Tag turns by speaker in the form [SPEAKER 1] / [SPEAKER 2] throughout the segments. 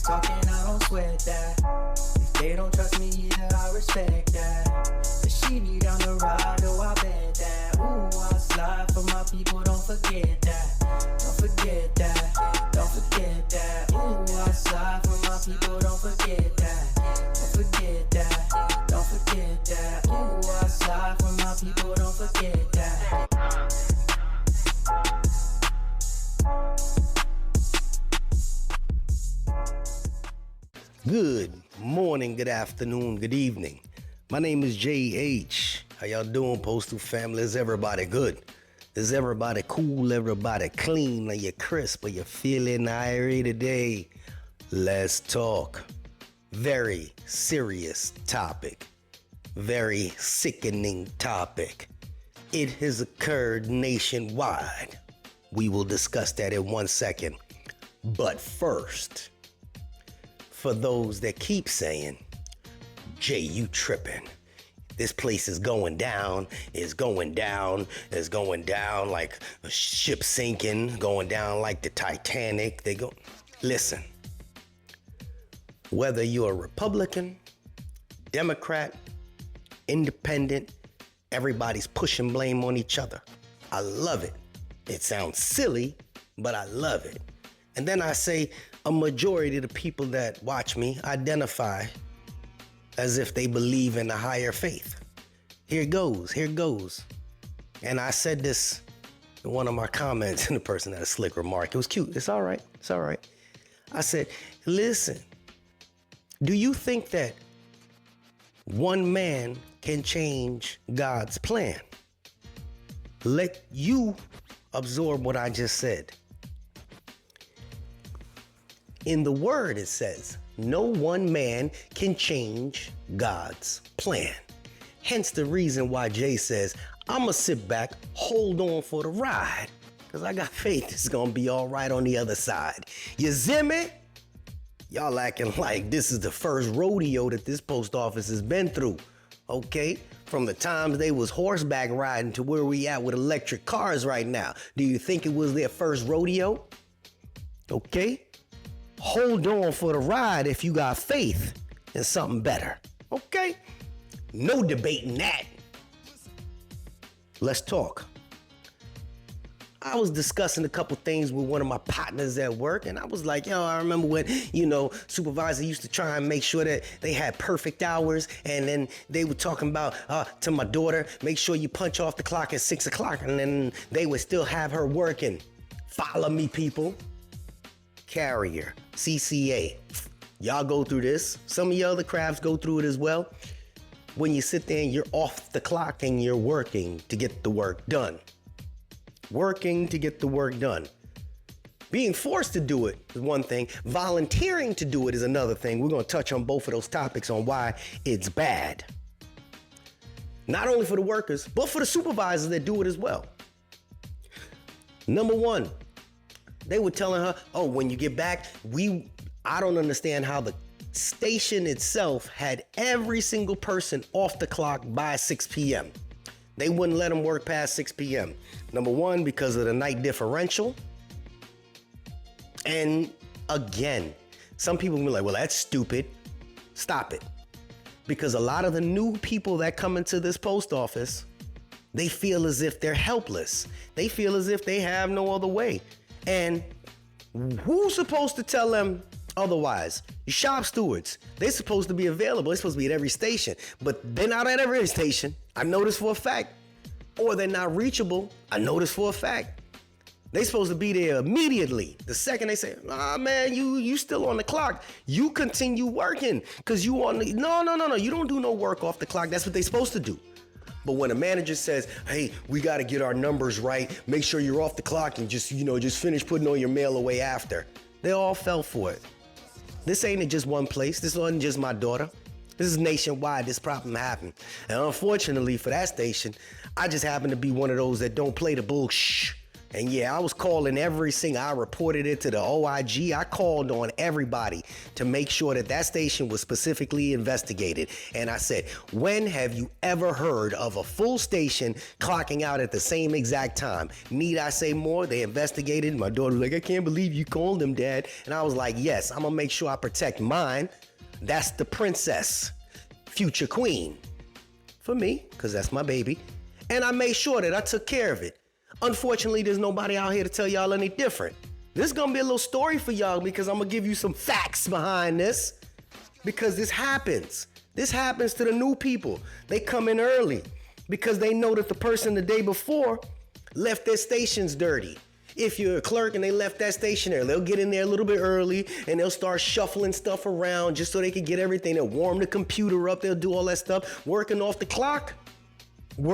[SPEAKER 1] talking, I don't sweat that. If they don't trust me either, I respect that. But she need down the ride, oh I bet that. Ooh, I slide for my people, don't forget that. Don't forget that, don't forget that. Ooh, I slide for my people, don't forget that. Don't forget that, don't forget that. Ooh, I slide for my people, don't forget that.
[SPEAKER 2] Good morning, good afternoon, good evening. My name is JH. How y'all doing, Postal family? Is everybody good? Is everybody cool? Everybody clean? Are you crisp? Are you feeling irie today? Let's talk. Very serious topic. Very sickening topic. It has occurred nationwide. We will discuss that in 1 second. But first, for those that keep saying, Jay, you tripping. This place is going down, it's going down, it's going down like a ship sinking, going down like the Titanic. Listen, whether you're a Republican, Democrat, Independent, everybody's pushing blame on each other. I love it. It sounds silly, but I love it. And then I say a majority of the people that watch me identify as if they believe in a higher faith. Here goes. And I said this in one of my comments, and the person had a slick remark. It was cute. It's all right. I said, listen, do you think that one man can change God's plan? Let you absorb what I just said. In the word, it says, no one man can change God's plan. Hence the reason why Jay says, I'm going to sit back, hold on for the ride, because I got faith it's going to be all right on the other side. You see me? Y'all acting like this is the first rodeo that this post office has been through, okay? From the times they was horseback riding to where we at with electric cars right now. Do you think it was their first rodeo? Okay? Hold on for the ride if you got faith in something better, okay? No debating that. Let's talk. I was discussing a couple things with one of my partners at work, and I was like, I remember when, supervisor used to try and make sure that they had perfect hours, and then they were talking about, to my daughter, make sure you punch off the clock at 6 o'clock, and then they would still have her working. Follow me, people. Carrier, CCA. Y'all go through this. Some of your other crafts go through it as well. When you sit there and you're off the clock and you're working to get the work done. Working to get the work done. Being forced to do it is one thing. Volunteering to do it is another thing. We're going to touch on both of those topics on why it's bad. Not only for the workers, but for the supervisors that do it as well. Number one, they were telling her, when you get back, I don't understand how the station itself had every single person off the clock by 6 p.m. They wouldn't let them work past 6 p.m. Number one, because of the night differential. And again, some people will be like, well, that's stupid. Stop it. Because a lot of the new people that come into this post office, they feel as if they're helpless. They feel as if they have no other way. And who's supposed to tell them otherwise? Shop stewards. They're supposed to be available. They're supposed to be at every station. But they're not at every station. I know this for a fact. Or they're not reachable. I know this for a fact. They're supposed to be there immediately. The second they say, man, you still on the clock. You continue working because you on the... No. You don't do no work off the clock. That's what they're supposed to do. But when a manager says, hey, we got to get our numbers right, make sure you're off the clock and just finish putting all your mail away after, they all fell for it. This ain't in just one place. This wasn't just my daughter. This is nationwide. This problem happened. And unfortunately for that station, I just happen to be one of those that don't play the bullshit. And yeah, I was calling I reported it to the OIG. I called on everybody to make sure that that station was specifically investigated. And I said, when have you ever heard of a full station clocking out at the same exact time? Need I say more? They investigated. My daughter was like, I can't believe you called them, Dad. And I was like, yes, I'm gonna make sure I protect mine. That's the princess, future queen. For me, because that's my baby. And I made sure that I took care of it. Unfortunately, there's nobody out here to tell y'all any different. This is gonna be a little story for y'all because I'm gonna give you some facts behind this, because this happens. This happens to the new people. They come in early because they know that the person the day before left their stations dirty. If you're a clerk and they left that station there, they'll get in there a little bit early and they'll start shuffling stuff around just so they can get everything. They'll warm the computer up, they'll do all that stuff, working off the clock. And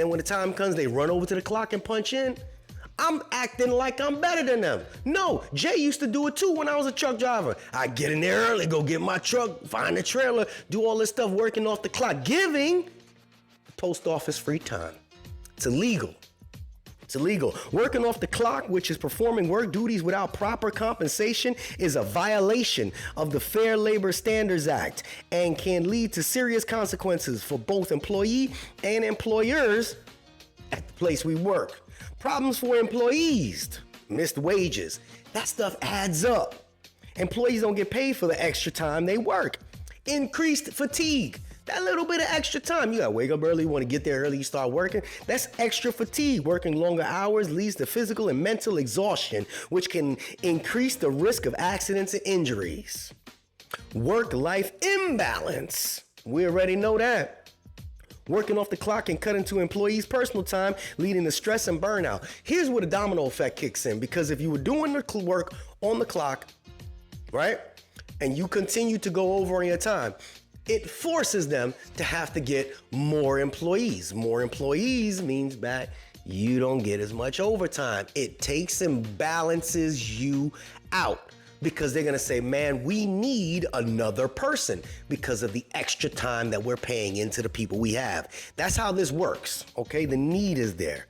[SPEAKER 2] then when the time comes, they run over to the clock and punch in. I'm acting like I'm better than them. No, Jay used to do it too when I was a truck driver. I get in there early, go get my truck, find the trailer, do all this stuff working off the clock, giving the post office free time. It's illegal. It's illegal. Working off the clock, which is performing work duties without proper compensation, is a violation of the Fair Labor Standards Act and can lead to serious consequences for both employee and employers at the place we work. Problems for employees, missed wages. That stuff adds up. Employees don't get paid for the extra time they work. Increased fatigue. That little bit of extra time, you gotta wake up early, you wanna get there early, you start working. That's extra fatigue. Working longer hours leads to physical and mental exhaustion, which can increase the risk of accidents and injuries. Work-life imbalance. We already know that. Working off the clock can cut into employees' personal time, leading to stress and burnout. Here's where the domino effect kicks in, because if you were doing the work on the clock, right, and you continue to go over on your time, it forces them to have to get more employees. More employees means that you don't get as much overtime. It takes and balances you out because they're gonna say, man, we need another person because of the extra time that we're paying into the people we have. That's how this works, okay? The need is there.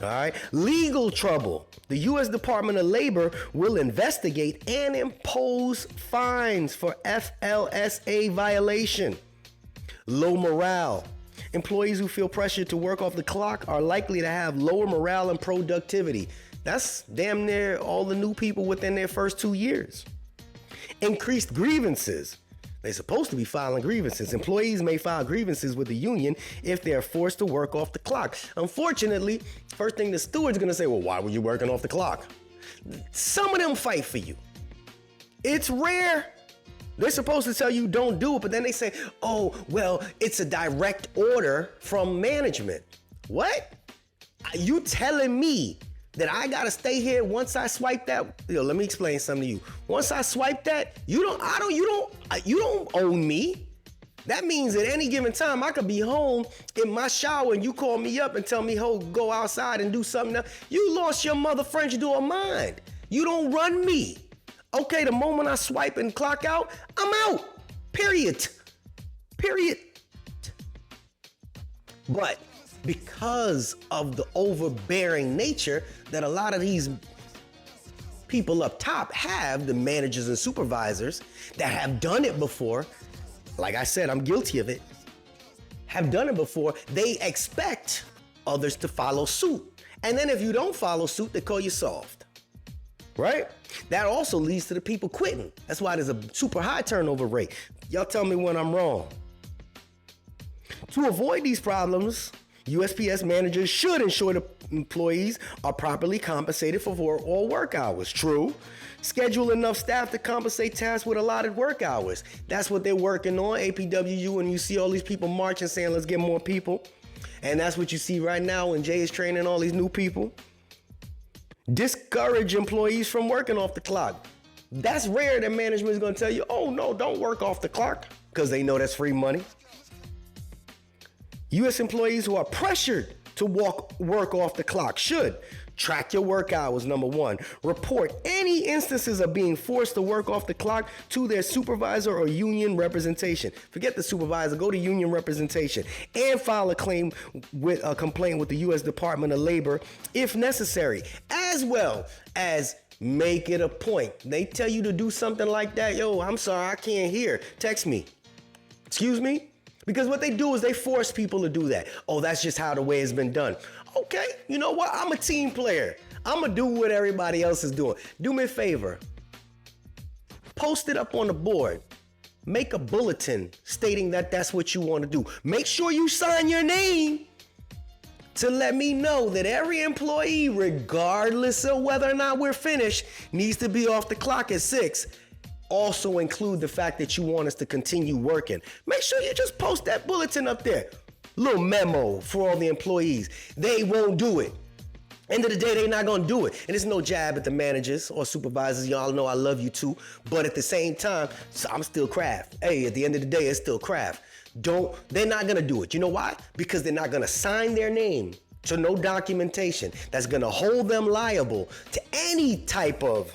[SPEAKER 2] All right, legal trouble. The U.S. Department of Labor will investigate and impose fines for FLSA violation. Low morale. Employees who feel pressured to work off the clock are likely to have lower morale and productivity. That's damn near all the new people within their first 2 years. Increased grievances. They're supposed to be filing grievances. Employees may file grievances with the union if they're forced to work off the clock. Unfortunately, first thing the steward's gonna say, well, why were you working off the clock? Some of them fight for you. It's rare. They're supposed to tell you don't do it, but then they say, oh, well, it's a direct order from management. What? You telling me that I gotta stay here once I swipe that? Let me explain something to you. Once I swipe that, you don't own me. That means at any given time, I could be home in my shower and you call me up and tell me, oh, go outside and do something else. You lost your mother French door mind. You don't run me. Okay, the moment I swipe and clock out, I'm out. Period. But because of the overbearing nature that a lot of these people up top have, the managers and supervisors that have done it before, like I said, I'm guilty of it, have done it before, they expect others to follow suit. And then if you don't follow suit, they call you soft, right? That also leads to the people quitting. That's why there's a super high turnover rate. Y'all tell me when I'm wrong. To avoid these problems, USPS managers should ensure the employees are properly compensated for all work hours. True. Schedule enough staff to compensate tasks with allotted work hours. That's what they're working on, APWU, and you see all these people marching saying, let's get more people. And that's what you see right now when Jay is training all these new people. Discourage employees from working off the clock. That's rare that management is going to tell you, oh no, don't work off the clock, because they know that's free money. U.S. employees who are pressured to work off the clock. Should track your work hours, number one. Report any instances of being forced to work off the clock to their supervisor or union representation. Forget the supervisor, go to union representation and file a complaint with the U.S. Department of Labor if necessary, as well as make it a point. They tell you to do something like that. Yo, I'm sorry, I can't hear. Text me. Excuse me? Because what they do is they force people to do that. Oh, that's just how the way it's been done. Okay, you know what? I'm a team player. I'm going to do what everybody else is doing. Do me a favor. Post it up on the board. Make a bulletin stating that that's what you want to do. Make sure you sign your name to let me know that every employee, regardless of whether or not we're finished, needs to be off the clock at 6. Also include the fact that you want us to continue working. Make sure you just post that bulletin up there. Little memo for all the employees. They won't do it. End of the day, they're not gonna do it. And it's no jab at the managers or supervisors. Y'all know I love you too. But at the same time, I'm still craft. Hey, at the end of the day, it's still craft. They're not gonna do it. You know why? Because they're not gonna sign their name to no documentation that's gonna hold them liable to any type of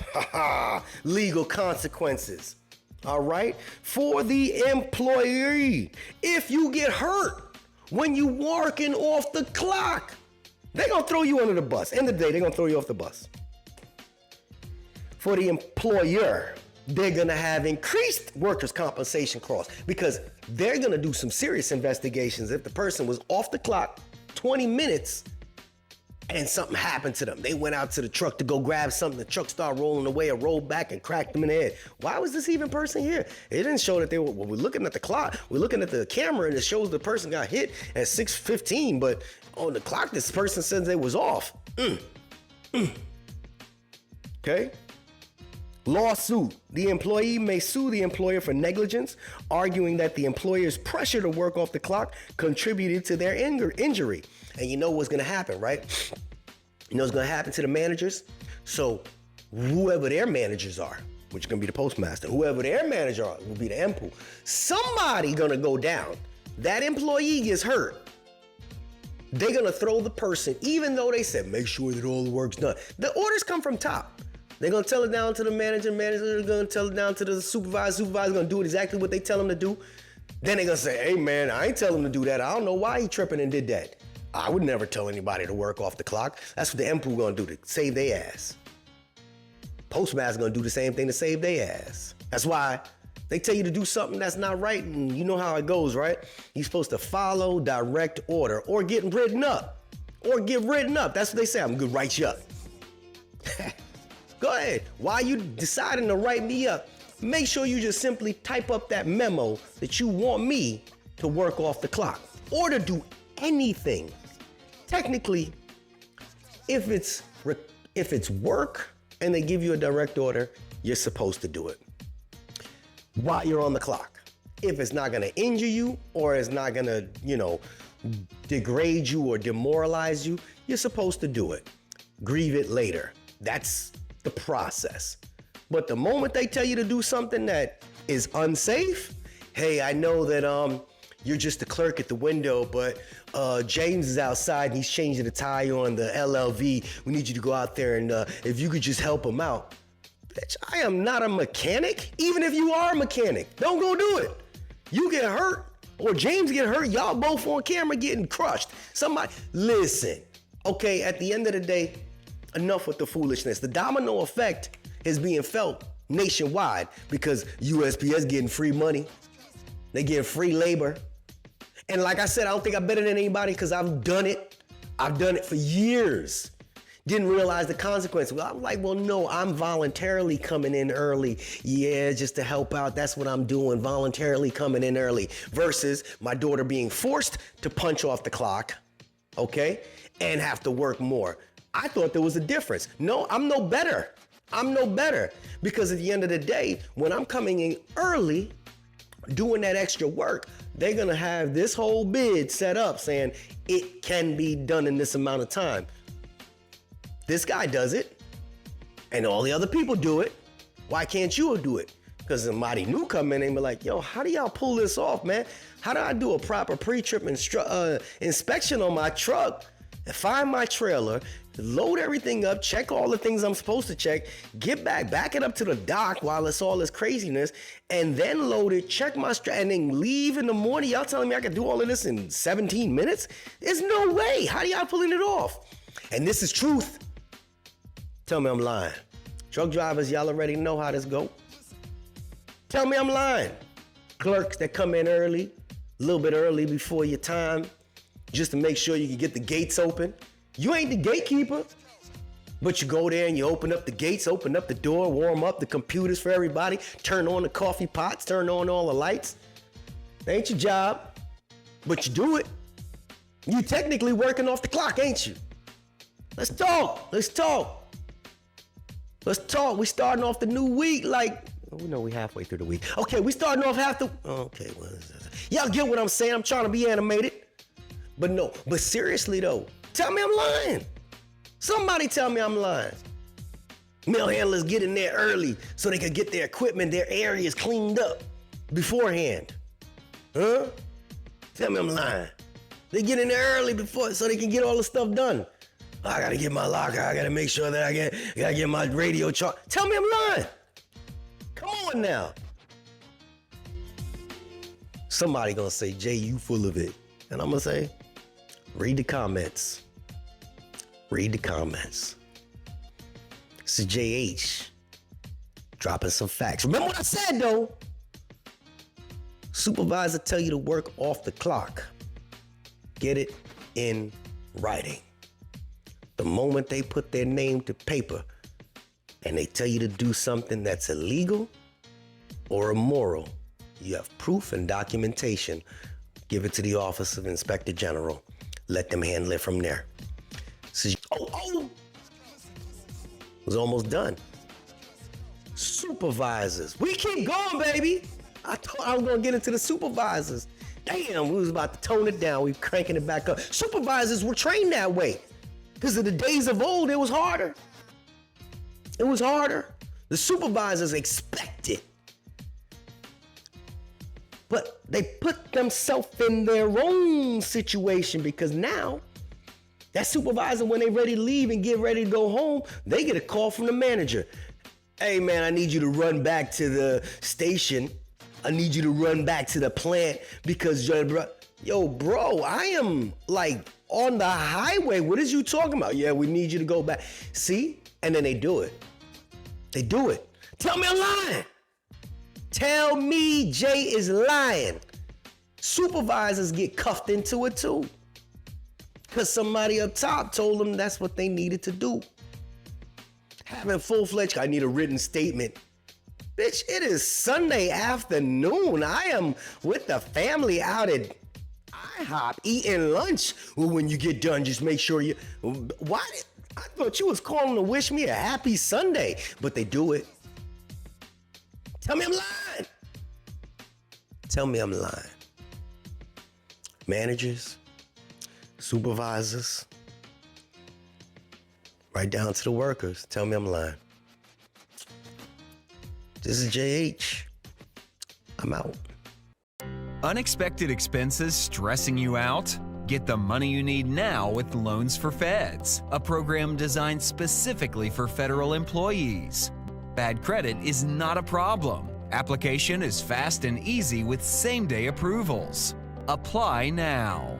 [SPEAKER 2] legal consequences. All right? For the employee, if you get hurt when you working off the clock, they're gonna throw you under the bus. End of the day, they're gonna throw you off the bus. For the employer, they're gonna have increased workers' compensation costs because they're gonna do some serious investigations if the person was off the clock 20 minutes and something happened to them. They went out to the truck to go grab something. The truck started rolling away and rolled back and cracked them in the head. Why was this even person here? It didn't show that they were, we're looking at the clock. We're looking at the camera and it shows the person got hit at 6:15, but on the clock, this person says they was off. Okay? Lawsuit. The employee may sue the employer for negligence, arguing that the employer's pressure to work off the clock contributed to their injury. And you know what's gonna happen, right? You know what's gonna happen to the managers? So whoever their managers are, which is gonna be the postmaster, whoever their manager are, will be the MPO. Somebody gonna go down. That employee gets hurt. They're gonna throw the person, even though they said, make sure that all the work's done. The orders come from top. They're gonna tell it down to the manager, manager's gonna tell it down to the supervisor's gonna do exactly what they tell them to do. Then they're gonna say, hey man, I ain't tell him to do that. I don't know why he tripping and did that. I would never tell anybody to work off the clock. That's what the MPO gonna do to save their ass. Postmaster's gonna do the same thing to save their ass. That's why they tell you to do something that's not right, and you know how it goes, right? You're supposed to follow direct order or get written up. Or get written up. That's what they say. I'm gonna write you up. Go ahead. While you deciding to write me up, make sure you just simply type up that memo that you want me to work off the clock or to do anything. Technically, if it's work and they give you a direct order, you're supposed to do it while you're on the clock. If it's not gonna injure you or it's not gonna, degrade you or demoralize you, you're supposed to do it. Grieve it later. That's the process. But the moment they tell you to do something that is unsafe, hey, I know that you're just a clerk at the window, but James is outside and he's changing the tire on the LLV. We need you to go out there and if you could just help him out. Bitch, I am not a mechanic. Even if you are a mechanic, don't go do it. You get hurt or James get hurt, y'all both on camera getting crushed. Somebody, listen, okay, at the end of the day, enough with the foolishness. The domino effect is being felt nationwide because USPS getting free money. They get free labor. And like I said, I don't think I'm better than anybody because I've done it. I've done it for years. Didn't realize the consequences. Well, I'm like, well, no, I'm voluntarily coming in early. Yeah, just to help out. That's what I'm doing, voluntarily coming in early. Versus my daughter being forced to punch off the clock, okay, and have to work more. I thought there was a difference. No, I'm no better. I'm no better. Because at the end of the day, when I'm coming in early, doing that extra work, they're gonna have this whole bid set up saying it can be done in this amount of time. This guy does it, and all the other people do it. Why can't you do it? Because somebody new come in and be like, yo, how do y'all pull this off, man? How do I do a proper pre-trip inspection on my truck find my trailer, load everything up, check all the things I'm supposed to check, get back it up to the dock while it's all this craziness, and then load it, check my and then leave in the morning. Y'all telling me I can do all of this in 17 minutes? There's no way. How do y'all pulling it off? And this is truth. Tell me I'm lying. Truck drivers, y'all already know how this go. Tell me I'm lying. Clerks that come in early, a little bit early before your time, just to make sure you can get the gates open. You ain't the gatekeeper, but you go there and you open up the gates, open up the door, warm up the computers for everybody, turn on the coffee pots, turn on all the lights. That ain't your job, but you do it. You technically working off the clock, ain't you? Let's talk. We starting off the new week like, we know we halfway through the week. Okay, we starting off okay, well, y'all get what I'm saying? I'm trying to be animated. But seriously though, tell me I'm lying. Somebody tell me I'm lying. Mail handlers get in there early so they can get their equipment, their areas cleaned up beforehand. Huh? Tell me I'm lying. They get in there early before so they can get all the stuff done. I gotta get my locker. I gotta make sure that I gotta get my radio charged. Tell me I'm lying. Come on now. Somebody gonna say, Jay, you full of it. And I'm gonna say, read the comments. Read the comments. This is JH dropping some facts. Remember what I said though? Supervisor tell you to work off the clock. Get it in writing. The moment they put their name to paper and they tell you to do something that's illegal or immoral, you have proof and documentation. Give it to the Office of Inspector General. Let them handle it from there. So, was almost done. Supervisors. We keep going, baby. I thought I was gonna get into the supervisors. Damn, we was about to tone it down. We cranking it back up. Supervisors were trained that way. Because of the days of old, it was harder. It was harder. The supervisors expect it. But they put themselves in their own situation because now that supervisor, when they ready to leave and get ready to go home, they get a call from the manager. Hey man, I need you to run back to the station. I need you to run back to the plant because yo, bro, I am like on the highway. What is you talking about? Yeah, we need you to go back. See? And then they do it. They do it. Tell me I'm lying. Tell me Jay is lying. Supervisors get cuffed into it too. Because somebody up top told them that's what they needed to do. Having full-fledged, I need a written statement. Bitch, it is Sunday afternoon. I am with the family out at IHOP eating lunch. Well, when you get done, just make sure you... Why? I thought you was calling to wish me a happy Sunday. But they do it. Tell me I'm lying. Tell me I'm lying. Managers, supervisors, right down to the workers. Tell me I'm lying. This is JH. I'm out.
[SPEAKER 3] Unexpected expenses stressing you out? Get the money you need now with Loans for Feds, a program designed specifically for federal employees. Bad credit is not a problem. Application is fast and easy with same-day approvals. Apply now.